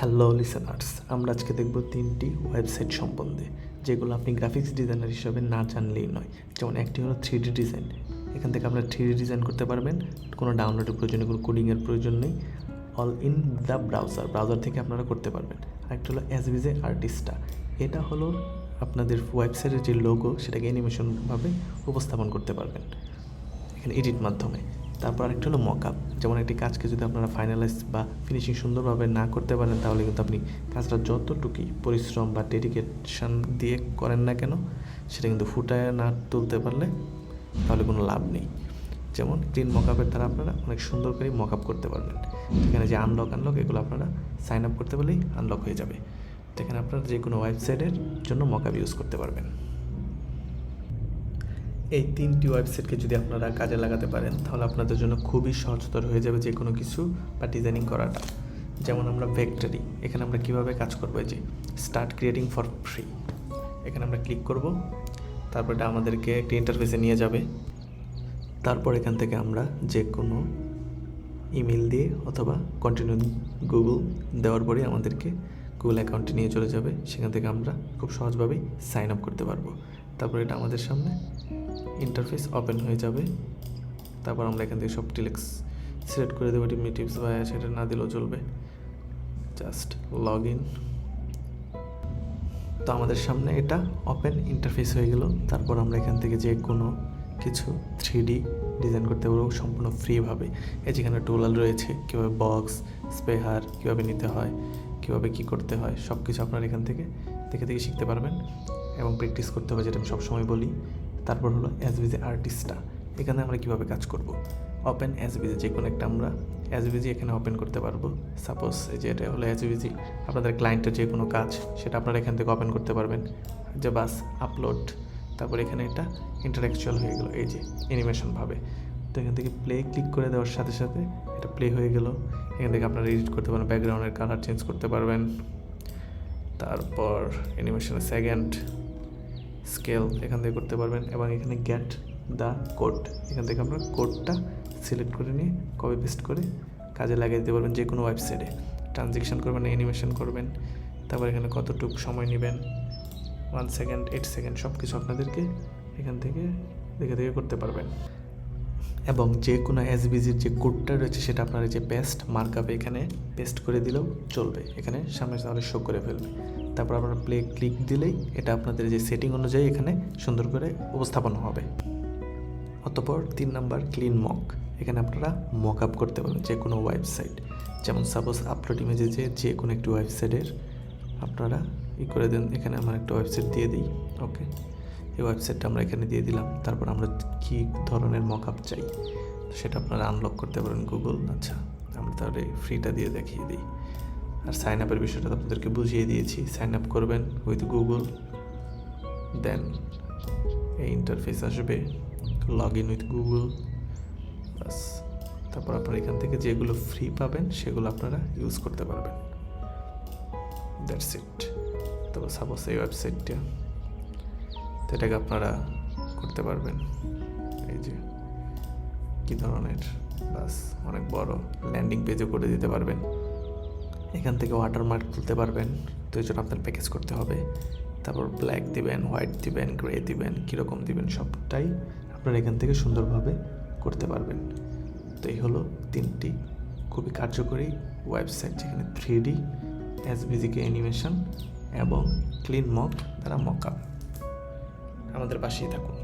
Hello listeners, আমরা আজকে দেখব 3টি ওয়েবসাইট সম্বন্ধে যেগুলো আপনি গ্রাফিক্স ডিজাইনার হিসেবে না জানলেই নয়। যেমন একটি হলো 3D ডিজাইন। এখান থেকে আপনারা 3D ডিজাইন করতে পারবেন, কোনো ডাউনলোডের প্রয়োজন নেই, কোনো কোডিংয়ের প্রয়োজন নেই, অল ইন দ্য ব্রাউজার থেকে আপনারা করতে পারবেন। আরেকটা হলো এসভিজে আর্টিস্টা। এটা হলো আপনাদের ওয়েবসাইটের যে লোগো সেটাকে অ্যানিমেশনভাবে উপস্থাপন করতে পারবেন এখানে এডিট মাধ্যমে। তারপর আরেকটা হলো মকআপ। যেমন একটি কাজকে যদি আপনারা ফাইনালাইজ বা ফিনিশিং সুন্দরভাবে না করতে পারেন, তাহলে কিন্তু আপনি কাজটা যতটুকুই পরিশ্রম বা ডেডিকেশন দিয়ে করেন না কেন, সেটা কিন্তু ফুটায় না তুলতে পারলে তাহলে কোনো লাভ নেই। যেমন ক্লিন মকআপের দ্বারা আপনারা অনেক সুন্দর করে মকআপ করতে পারবেন। এখানে যে আনলক এগুলো আপনারা সাইন আপ করতে পারলেই আনলক হয়ে যাবে। এখানে আপনারা যে কোনো ওয়েবসাইটের জন্য মকআপ ইউজ করতে পারবেন। এই 3টি ওয়েবসাইটকে যদি আপনারা কাজে লাগাতে পারেন, তাহলে আপনাদের জন্য খুবই সহজতর হয়ে যাবে যে কোনো কিছু বা ডিজাইনিং করাটা। যেমন আমরা ভেক্টরি, এখানে আমরা কিভাবে কাজ করবো, যে স্টার্ট ক্রিয়েটিং ফর ফ্রি, এখানে আমরা ক্লিক করব। তারপর এটা আমাদেরকে একটি ইন্টারফেসে নিয়ে যাবে। তারপর এখান থেকে আমরা যে কোনো ইমেল দিয়ে অথবা কন্টিনিউ গুগল দেওয়ার পরে আমাদেরকে গুগল অ্যাকাউন্টে নিয়ে চলে যাবে। সেখান থেকে আমরা খুব সহজভাবেই সাইন আপ করতে পারবো। তারপর এটা আমাদের সামনে ইন্টারফেস ওপেন হয়ে যাবে। তারপর আমরা এখান থেকে সব টিলেক্স সিলেক্ট করে দেবো। টিপস বা সেটা না দিলেও চলবে, জাস্ট লগ ইন। তো আমাদের সামনে এটা ওপেন ইন্টারফেস হয়ে গেল। তারপর আমরা এখান থেকে যে কোনো কিছু 3D ডিজাইন করতে পারবো সম্পূর্ণ ফ্রিভাবে। এই যেখানে টোলাল রয়েছে, কীভাবে বক্স স্পেহার কীভাবে নিতে হয়, কীভাবে কী করতে হয়, সব কিছু আপনারা এখান থেকে দেখে শিখতে পারবেন এবং প্র্যাকটিস করতে হবে, যেটা আমি সবসময় বলি। তারপর হলো এসভিজে আর্টিস্টা। এখানে আমরা কীভাবে কাজ করব, ওপেন এসভিজে যে কোনো একটা আমরা এসভিজি এখানে ওপেন করতে পারবো। সাপোজ এই যে এটা হলো এসভিজি, আপনাদের ক্লায়েন্টের যে কোনো কাজ সেটা আপনারা এখান থেকে ওপেন করতে পারবেন, যে বাস আপলোড। তারপর এখানে এটা ইন্টারেকচুয়াল হয়ে গেলো, এই যে অ্যানিমেশনভাবে। তো এখান থেকে প্লে ক্লিক করে দেওয়ার সাথে সাথে এটা প্লে হয়ে গেল। এখান থেকে আপনারা এডিট করতে পারবেন, ব্যাকগ্রাউন্ডের কালার চেঞ্জ করতে পারবেন। তারপর অ্যানিমেশনের সেকেন্ড স্কেল এখান থেকে করতে পারবেন, এবং এখানে গেট দ্য কোড, এখান থেকে আপনার কোডটা সিলেক্ট করে নিয়ে কপি পেস্ট করে কাজে লাগিয়ে দিতে পারবেন যে কোনো ওয়েবসাইটে। ট্রানজেকশন করবেন, অ্যানিমেশন করবেন। তারপর এখানে কতটুকু সময় নেবেন, 1 সেকেন্ড 8 সেকেন্ড, সব কিছু আপনাদেরকে এখান থেকে দেখে করতে পারবেন। এবং যে কোনো এসভিজির যে কোডটা রয়েছে সেটা আপনারা যে পেস্ট মার্কআপে এখানে পেস্ট করে দিলেও চলবে, এখানে সামনে তাহলে শো করে ফেলবে। তারপর আপনারা প্লে ক্লিক দিলেই এটা আপনাদের যে সেটিং অনুযায়ী এখানে সুন্দর করে উপস্থাপন হবে। অতঃপর 3 নাম্বার ক্লিন মক, এখানে আপনারা মক আপ করতে পারবেন যে কোনো ওয়েবসাইট। যেমন সাপোজ আপলোড ইমেজে যে কোনো একটি ওয়েবসাইটের আপনারা করে দেন। এখানে আমরা একটা ওয়েবসাইট দিয়ে দিই, ওকে, এই ওয়েবসাইটটা আমরা এখানে দিয়ে দিলাম। তারপর আমরা কী ধরনের মক আপ চাই সেটা আপনারা আনলক করতে পারেন গুগল। আচ্ছা, আমরা তাহলে ফ্রিটা দিয়ে দেখিয়ে দিই। আর সাইন আপের বিষয়টা আপনাদেরকে বুঝিয়ে দিয়েছি। সাইন আপ করবেন উইথ গুগল, দেন এই ইন্টারফেস আসবে, লগ ইন উইথ গুগল, বাস। তারপর আপনারা এখান থেকে যেগুলো ফ্রি পাবেন সেগুলো আপনারা ইউজ করতে পারবেন, দ্যাটস ইট। তারপর সাপোজ এই ওয়েবসাইটটা, তো এটাকে আপনারা করতে পারবেন এই যে কী ধরনের, বাস অনেক বড় ল্যান্ডিং পেজও করে দিতে পারবেন। এখান থেকে ওয়াটারমার্ক তুলতে পারবেন, তো এই জন্য আপনার প্যাকেজ করতে হবে। তারপর ব্ল্যাক দিবেন, হোয়াইট দিবেন, গ্রে দিবেন, কীরকম দিবেন সবটাই আপনারা এখান থেকে সুন্দরভাবে করতে পারবেন। তো এই হলো 3টি খুবই কার্যকরী ওয়েবসাইট, যেখানে 3D এসভিজিকে অ্যানিমেশন এবং ক্লিন মক দ্বারা মক আপ। আমাদের পাশেই থাকুন।